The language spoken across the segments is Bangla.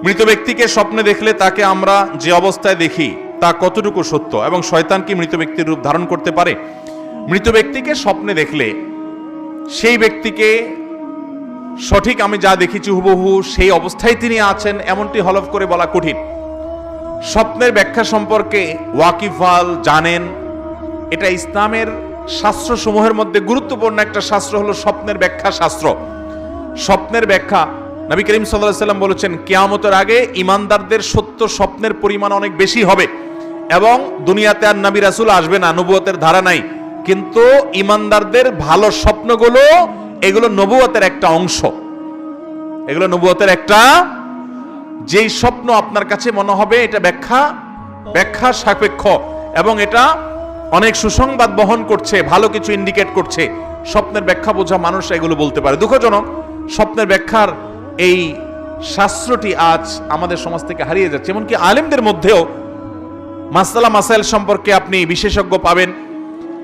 মৃত ব্যক্তিকে স্বপ্নে দেখলে তাকে আমরা যে অবস্থায় দেখি তা কতটুকু সত্য, এবং শয়তান কি মৃত ব্যক্তির রূপ ধারণ করতে পারে? মৃত ব্যক্তিকে স্বপ্নে দেখলে সেই ব্যক্তিকে সঠিক আমি যা দেখেছি হুবহু সেই অবস্থায় তিনি আছেন এমনটি হলফ করে বলা কঠিন। স্বপ্নের ব্যাখ্যা সম্পর্কে ওয়াকিফাল জানেন, এটা ইসলামের শাস্ত্রসমূহের মধ্যে গুরুত্বপূর্ণ একটা শাস্ত্র হলো স্বপ্নের ব্যাখ্যা শাস্ত্র। স্বপ্নের ব্যাখ্যা নবী করিম সাল্লাল্লাহু আলাইহি ওয়াসাল্লাম বলেছেন, কিয়ামতের আগে ঈমানদারদের সত্য স্বপ্নের পরিমাণ অনেক বেশি হবে এবং দুনিয়াতে আর নবী রাসূল আসবে না, নবুয়তের ধারা নাই, কিন্তু ঈমানদারদের ভালো স্বপ্নগুলো এগুলো নবুয়তের একটা অংশ, এগুলো নবুয়তের একটা, যেই স্বপ্ন আপনার কাছে মনে হবে এটা ব্যাখ্যা সাপেক্ষ এবং এটা অনেক সুসংবাদ বহন করছে, ভালো কিছু ইন্ডিকেট করছে, স্বপ্নের ব্যাখ্যা বোঝা মানুষ এগুলো বলতে পারে। দুঃখজনক স্বপ্নের ব্যাখ্যার এই শাস্ত্রটি আজ আমাদের সমাজ থেকে হারিয়ে যাচ্ছে। এমনকি আলেমদের মধ্যেও মাসআলা মাসাইল সম্পর্কে আপনি বিশেষজ্ঞ পাবেন,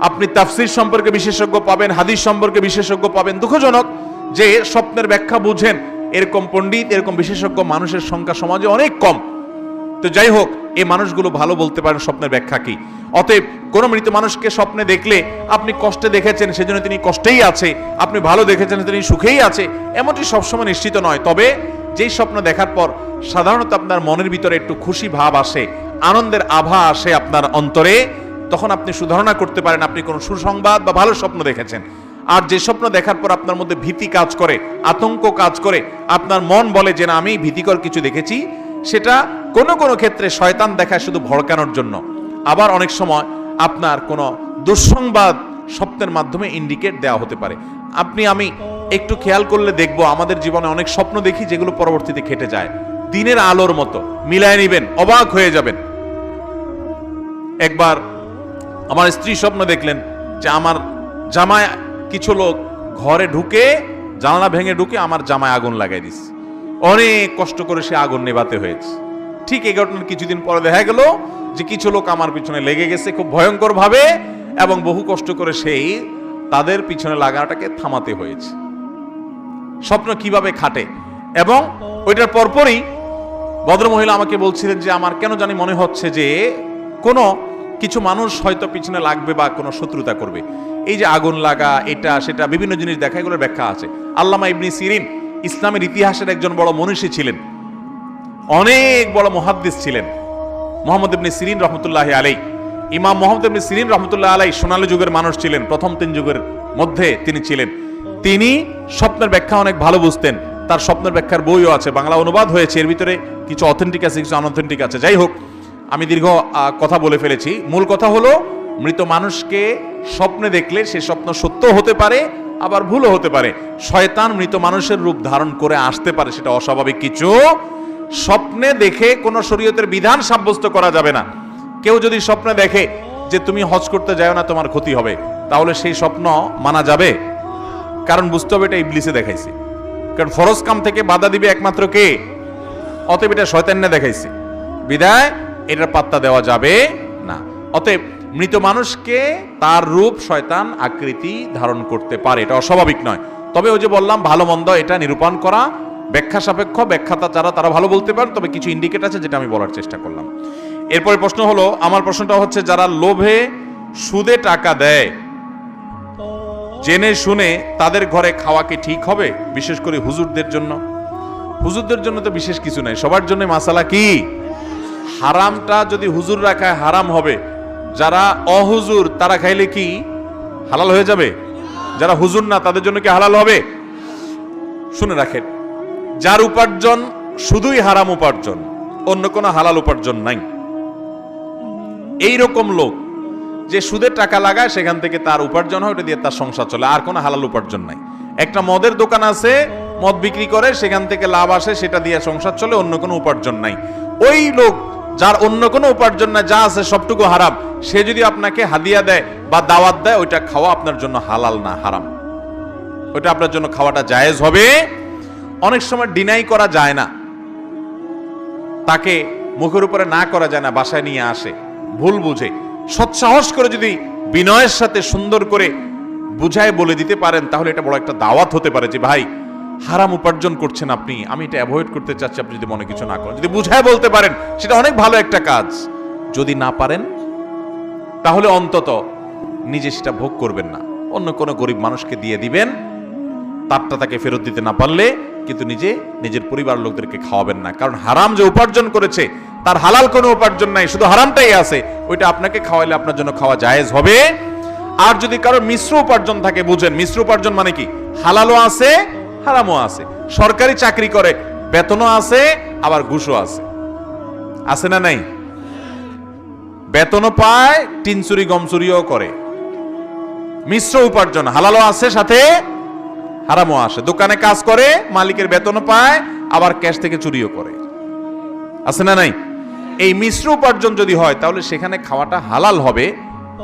আপনি তাফসীর সম্পর্কে বিশেষজ্ঞ পাবেন, হাদিস সম্পর্কে বিশেষজ্ঞ পাবেন। দুঃখজনক যে স্বপ্নের ব্যাখ্যা বুঝেন এরকম পণ্ডিত, এরকম বিশেষজ্ঞ মানুষের সংখ্যা সমাজে অনেক কম। তো যাই হোক, এই মানুষগুলো ভালো বলতে পারেন স্বপ্নের ব্যাখ্যা কি। অতএব কোন মৃত মানুষকে স্বপ্নে দেখলে আপনি কষ্টে দেখেছেন সেজন্য তিনি কষ্টেই আছে, আপনি ভালো দেখেছেন তিনি সুখেই আছে, এমনটি সবসময় নিশ্চিত নয়। তবে যেই স্বপ্ন দেখার পর সাধারণত আপনার মনের ভিতরে একটু খুশি ভাব আসে, আনন্দের আভা আসে আপনার অন্তরে, তখন আপনি সুধারণা করতে পারেন আপনি কোনো সুসংবাদ বা ভালো স্বপ্ন দেখেছেন। আর যে স্বপ্ন দেখার পর আপনার মধ্যে ভীতি কাজ করে, আতঙ্ক কাজ করে, আপনার মন বলে যে না আমি ভীতিকর কিছু দেখেছি, সেটা কোনো কোনো ক্ষেত্রে শয়তান দেখায় শুধু ভড়কানোর জন্য। আবার অনেক সময় আপনার কোনো দুঃসংবাদ স্বপ্নের মাধ্যমে ইন্ডিকেট দেওয়া হতে পারে। আমি একটু খেয়াল করলে দেখবো আমাদের জীবনে অনেক স্বপ্ন দেখি যেগুলো পরবর্তীতে খেটে যায়, দিনের আলোর মতো মিলায় নিবেন, অবাক হয়ে যাবেন। একবার আমার স্ত্রী স্বপ্ন দেখলেন যে আমার জামায় কিছু লোক ঘরে ঢুকে জানালা ভেঙে ঢুকে আমার জামায় আগুন লাগাই দিচ্ছে, অনেক কষ্ট করে সে আগুন নেভাতে হয়েছে। ঠিক এই ঘটনার কিছুদিন পরে দেখা গেল যে কিছু লোক আমার পিছনে লেগে গেছে খুব ভয়ঙ্কর ভাবে, এবং বহু কষ্ট করে সেই তাদের পিছনে লাগাটাকে থামাতে হয়েছে। স্বপ্ন কিভাবে খাটে। এবং ওইটার পরপরই ভদ্রমহিলা আমাকে বলছিলেন যে আমার কেন জানি মনে হচ্ছে যে কোনো কিছু মানুষ হয়তো পিছনে লাগবে বা কোনো শত্রুতা করবে। এই যে আগুন লাগা, এটা সেটা বিভিন্ন জিনিস দেখা, এগুলোর ব্যাখ্যা আছে। আল্লামা ইবনে সিরিন ইসলামের ইতিহাসের একজন বড় মনীষী ছিলেন, অনেক বড় মুহাদ্দিস ছিলেন। মুহাম্মদ ইবনে সিরিন রহমতুল্লাহি আলাইহি, ইমাম মুহাম্মদ ইবনে সিরিন রহমতুল্লাহ আলাইহি সোনালী যুগের মানুষ ছিলেন, প্রথম 3 যুগের মধ্যে তিনি ছিলেন। তিনি স্বপ্নের ব্যাখ্যা অনেক ভালো বুঝতেন, তার স্বপ্নের ব্যাখ্যার বইও আছে, বাংলা অনুবাদ হয়েছে, এর ভিতরে কিছু অথেন্টিক আছে কিছু আনঅথেন্টিক আছে। যাই হোক, আমি দীর্ঘ কথা বলে ফেলেছি। মূল কথা হলো মৃত মানুষকে স্বপ্নে দেখলে সে স্বপ্ন সত্য হতে পারে আবার ভুলও হতে পারে। শয়তান মৃত মানুষের রূপ ধারণ করে আসতে পারে, সেটা অস্বাভাবিক কিছু। স্বপ্নে দেখে কোনো শরীয়তের বিধান সাব্যস্ত করা যাবে না। কেউ যদি স্বপ্নে দেখে যে তুমি হজ করতে যাও না তোমার ক্ষতি হবে, তাহলে সেই স্বপ্ন মানা যাবে? কারণ বুঝতে হবে এটা ইবলিসে দেখাইছে, কারণ ফরজ কাম থেকে বাধা দিবে একমাত্র কে? অতএব এটা শয়তানে দেখাইছে, বিদায় এটার পাত্তা দেওয়া যাবে না। অতএব মৃত মানুষকে তার রূপ শয়তান আকৃতি ধারণ করতে পারে, এটা অস্বাভাবিক নয়। তবে ওই যে বললাম ভালো মন্দ এটা নিরূপণ করা ব্যাখ্যা সাপেক্ষ, ব্যাখ্যাতা যারা তারা ভালো বলতে পারেন, তবে কিছু ইন্ডিকেট আছে যেটা আমি বলার চেষ্টা করলাম। এরপরে প্রশ্ন হলো, আমার প্রশ্নটা হচ্ছে যারা লোভে সুদে টাকা দেয় জেনে শুনে তাদের ঘরে খাওয়া কি ঠিক হবে? বিশেষ করে হুজুরদের জন্য। হুজুরদের জন্য তো বিশেষ কিছু নাই, সবার জন্য মাসালা কি? হারামটা যদি হুজুর রাখায় হারাম হবে, যারা অহুজুর তারা খাইলে কি হালাল হয়ে যাবে? যারা হুজুর না তাদের জন্য কি হালাল হবে? শুনে রাখেন, যার উপার্জন শুধুই হারাম উপার্জন, অন্য কোনো হালাল উপার্জন নাই, এইরকম লোক যে সুদের টাকা লাগায় সেখান থেকে তার উপার্জন হয়, ওটা দিয়ে তার সংসার চলে, আর কোনো হালাল উপার্জন নাই। একটা মদের দোকান আছে, মদ বিক্রি করে, সেখান থেকে লাভ আসে, সেটা দিয়ে সংসার চলে, অন্য কোনো উপার্জন নাই। ওই লোক যার অন্য কোনো উপার্জন নাই, যা আছে সবটুকু হারাম, সে যদি আপনাকে হাদিয়া দেয় বা দাওয়াত দেয়, ওইটা খাওয়া আপনার জন্য হালাল না, হারাম। ওইটা আপনার জন্য খাওয়াটা জায়েজ হবে। অনেক সময় ডিনাই করা যায় না, তাকে মুখের উপরে না করা যায় না, বাসায় নিয়ে আসে ভুল বুঝে, সৎসাহস করে যদি বিনয়ের সাথে সুন্দর করে বুঝায় বলে দিতে পারেন, তাহলে এটা বড় একটা দাওয়াত হতে পারে যে ভাই হারাম উপার্জন করছেন আপনি, আমি এটা অ্যাভয়েড করতে চাচ্ছি, আপনি যদি মনে কিছু না করেন, যদি বুঝায় বলতে পারেন সেটা অনেক ভালো একটা কাজ। যদি না পারেন তাহলে অন্তত নিজে সেটা ভোগ করবেন না, অন্য কোনো গরিব মানুষকে দিয়ে দিবেন, তারটা তাকে ফেরত দিতে না পারলে কিন্তু নিজের পরিবার লোকদেরকে খাওয়াবেন না। কারণ হারাম যে উপার্জন করেছে তার হালাল কোনো উপার্জন নাই, শুধু হারামটাই আছে, ওইটা আপনাকে খাওয়াইলে আপনার জন্য খাওয়া জায়েজ হবে। আর যদি কারো মিশ্র উপার্জন থাকে, বুঝেন মিশ্র উপার্জন মানে কি, হালালও আছে হারামও আছে। সরকারি চাকরি করে, বেতনও আছে আবার ঘুষও আছে, আছে না নাই? বেতনও পায়, টিন চুরি গম চুরিও করে, মিশ্র উপার্জন, হালালও আছে সাথে হারামও আসে। দোকানে কাজ করে, মালিকের বেতনও পায় আবার ক্যাশ থেকে চুরিও করে, আছে না নাই? এই মিশ্র উপার্জন যদি হয় তাহলে সেখানে খাওয়াটা হালাল হবে,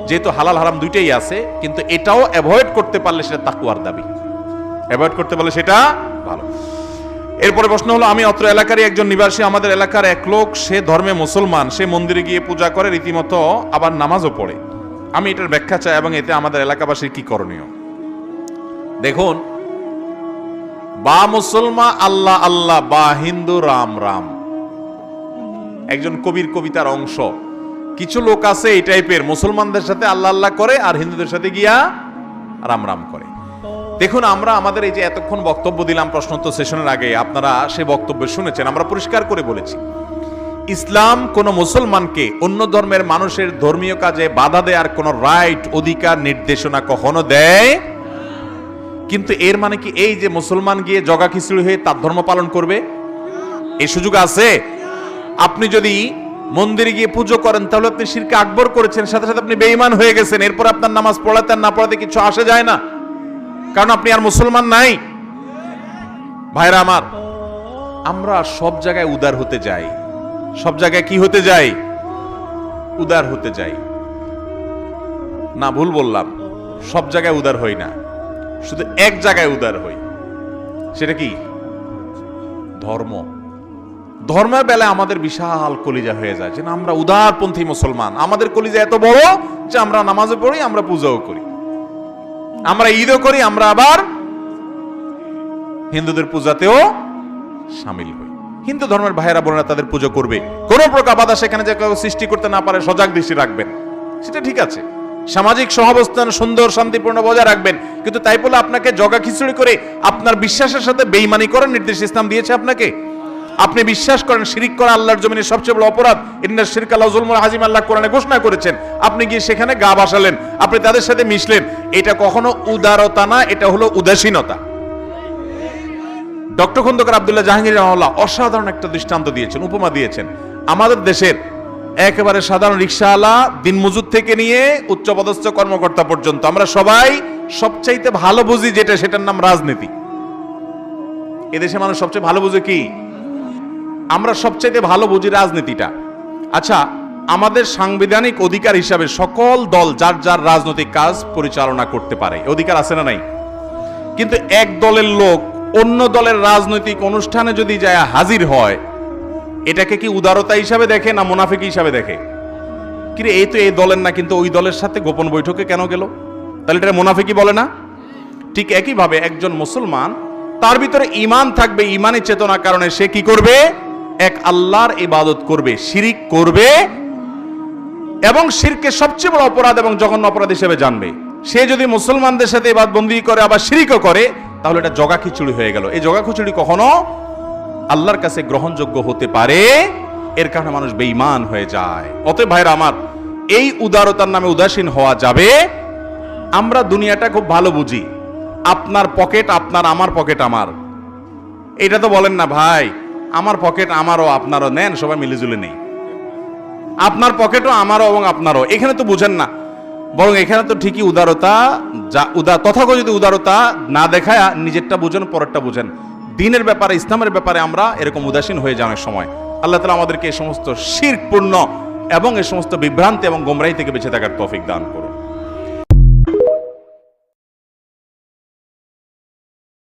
যেহেতু হালাল হারাম দুইটাই আছে। কিন্তু এটাও অ্যাভয়েড করতে পারলে সেটা তাকওয়ার দাবি, অ্যাভয়েড করতে পারলে সেটা ভালো। এরপরে প্রশ্ন হলো, আমি অত্র এলাকারই একজন নিবাসী, আমাদের এলাকার এক লোক, সে ধর্মে মুসলমান, সে মন্দিরে গিয়ে পূজা করে রীতিমতো, আবার নামাজও পড়ে। আমি এটার ব্যাখ্যা চাই এবং এতে আমাদের এলাকাবাসীর কি করণীয়। দেখুন, বা মুসলমান আল্লাহ আল্লাহ, বা হিন্দু রাম রাম, একজন কবির কবিতার অংশ। কিছু লোক আছে এই টাইপের, মুসলমানদের সাথে আল্লাহ আল্লাহ করে আর হিন্দুদের সাথে গিয়া রাম রাম করে। দেখুন, আমরা আমাদের এই যে এতক্ষণ বক্তব্য দিলাম প্রশ্নোত্তর সেশনের আগে, আপনারা সে বক্তব্য শুনেছেন। আমরা পরিষ্কার করে বলেছি, ইসলাম কোন মুসলমানকে অন্য ধর্মের মানুষের ধর্মীয় কাজে বাধা দেওয়ার কোন রাইট, অধিকার, নির্দেশনা কখনো দেয়। কিন্তু এর মানে কি এই যে মুসলমান গিয়ে জগা খিচুড়ি হয়ে তার ধর্ম পালন করবে, এই সুযোগ আছে? আপনি যদি মন্দিরে গিয়ে পুজো করেন তাহলে আপনি শিরকে আকবর করেছেন, সাথে সাথে আপনি বেঈমান হয়ে গেছেন। এরপর আপনার নামাজ পড়াতে আর না পড়াতে কিছু আসে যায় না, কারণ আপনি আর মুসলমান নাই। ভাইরা আমার, আমরা সব জায়গায় উদার হতে যাই, সব জায়গায় কি হতে যাই? উদার হতে যাই না, ভুল বললাম, সব জায়গায় উদার হই না, শুধু এক জায়গায় উদার হই। সেটা কি? ধর্ম। ধর্মের বেলায় আমাদের বিশাল কলিজা হয়ে যায় যে না, আমরা উদারপন্থী মুসলমান, আমাদের কলিজা এত বড় যে আমরা নামাজও পড়ি, আমরা পূজাও করি, আমরা ঈদও করি, আমরা আবার হিন্দুদের পূজাতেও শামিল হই। হিন্দু ধর্মের ভাইয়েরা বোনেরা তাদের পুজো করবে, কোন প্রকার বাধা সেখানে যে কেউ সৃষ্টি করতে না পারে সজাগ দৃষ্টি রাখবেন, সেটা ঠিক আছে। সামাজিক সহাবস্থান সুন্দর শান্তিপূর্ণ বজায় রাখবেন। কিন্তু তাই বলে আপনাকে জগা খিচুড়ি করে আপনার বিশ্বাসের সাথে বেঈমানি করার নির্দেশ ইসলাম দিয়েছে আপনাকে? আপনি বিশ্বাস করেন শিরিক করা আল্লাহর জমিনে সবচেয়ে বড় অপরাধ, ইন্না শিরকা লাযুলমুন আযীম, আল্লাহ কোরআনে ঘোষণা করেছেন। আপনি গিয়ে সেখানে গা ভাসালেন, আপনি তাদের সাথে মিশলেন, এটা কখনো উদারতা না, এটা হলো উদাসীনতা। ডক্টর খন্দকার আব্দুল্লাহ জাহাঙ্গীর রাহিমাহুল্লাহ অসাধারণ একটা দৃষ্টান্ত দিয়েছেন, উপমা দিয়েছেন। আমাদের দেশের একেবারে সাধারণ রিকশাওয়ালা, দিনমজুর থেকে নিয়ে উচ্চপদস্থ কর্মকর্তা পর্যন্ত আমরা সবাই সবচাইতে ভালো বুঝি যেটা, সেটার নাম রাজনীতি। এদেশে মানুষ সবচেয়ে ভালো বুঝে কি? আমরা সবচাইতে ভালো বুঝি রাজনীতিটা। আচ্ছা, আমাদের সাংবিধানিক অধিকার হিসাবে সকল দল যার যার রাজনৈতিক কাজ পরিচালনা করতে পারে, অধিকার আছে না নাই? কিন্তু এক দলের লোক অন্য দলের রাজনৈতিক অনুষ্ঠানে যদি যায় হাজির হয়, এটাকে কি উদারতা হিসাবে দেখে না মুনাফিকি হিসাবে দেখে? কিরে, এই তো এই দলের না, কিন্তু ওই দলের সাথে গোপন বৈঠকে কেন গেল? তাহলে এটা মুনাফিকি বলে না? ঠিক একইভাবে একজন মুসলমান, তার ভিতরে ঈমান থাকবে, ঈমানি চেতনার কারণে সে কি করবে? এক আল্লাহর ইবাদত করবে, শিরিক করবে এবং শিরকে সবচেয়ে বড় অপরাধ এবং জঘন্য অপরাধ হিসেবে জানবে। সে যদি মুসলমানদের সাথে ইবাদতবন্দি করে আবার শিরিকও করে, তাহলে এটা জগা খিচুড়ি হয়ে গেল। এই জগা খিচুড়ি কখনো আল্লাহর কাছে গ্রহণযোগ্য হতে পারে, এর কারণে মানুষ বেঈমান হয়ে যায়। অতএব ভাইরা আমার, এই উদারতার নামে উদাসীন হওয়া যাবে। আমরা দুনিয়াটা খুব ভালো বুঝি, আপনার পকেট আপনার, আমার পকেট আমার। এটা তো বলেন না ভাই, আমার পকেট আমারও আপনারও, নেন সবাই মিলেজুলে নেই। আপনার পকেটও আমারও এবং আপনারও, এখানে তো বুঝেন না। বরং এখানে তো ঠিকই উদারতা, তথাকথিত উদারতা না দেখায় নিজেরটা বুঝেন, পরেরটা বুঝেন। দিনের ব্যাপারে, ইসলামের ব্যাপারে আমরা এরকম উদাসীন হয়ে যাওয়ার সময় আল্লাহ তাআলা আমাদেরকে এই সমস্ত শিরকপূর্ণ এবং এই সমস্ত বিভ্রান্তি এবং গোমরাহি থেকে বেঁচে থাকার তৌফিক দান করুন।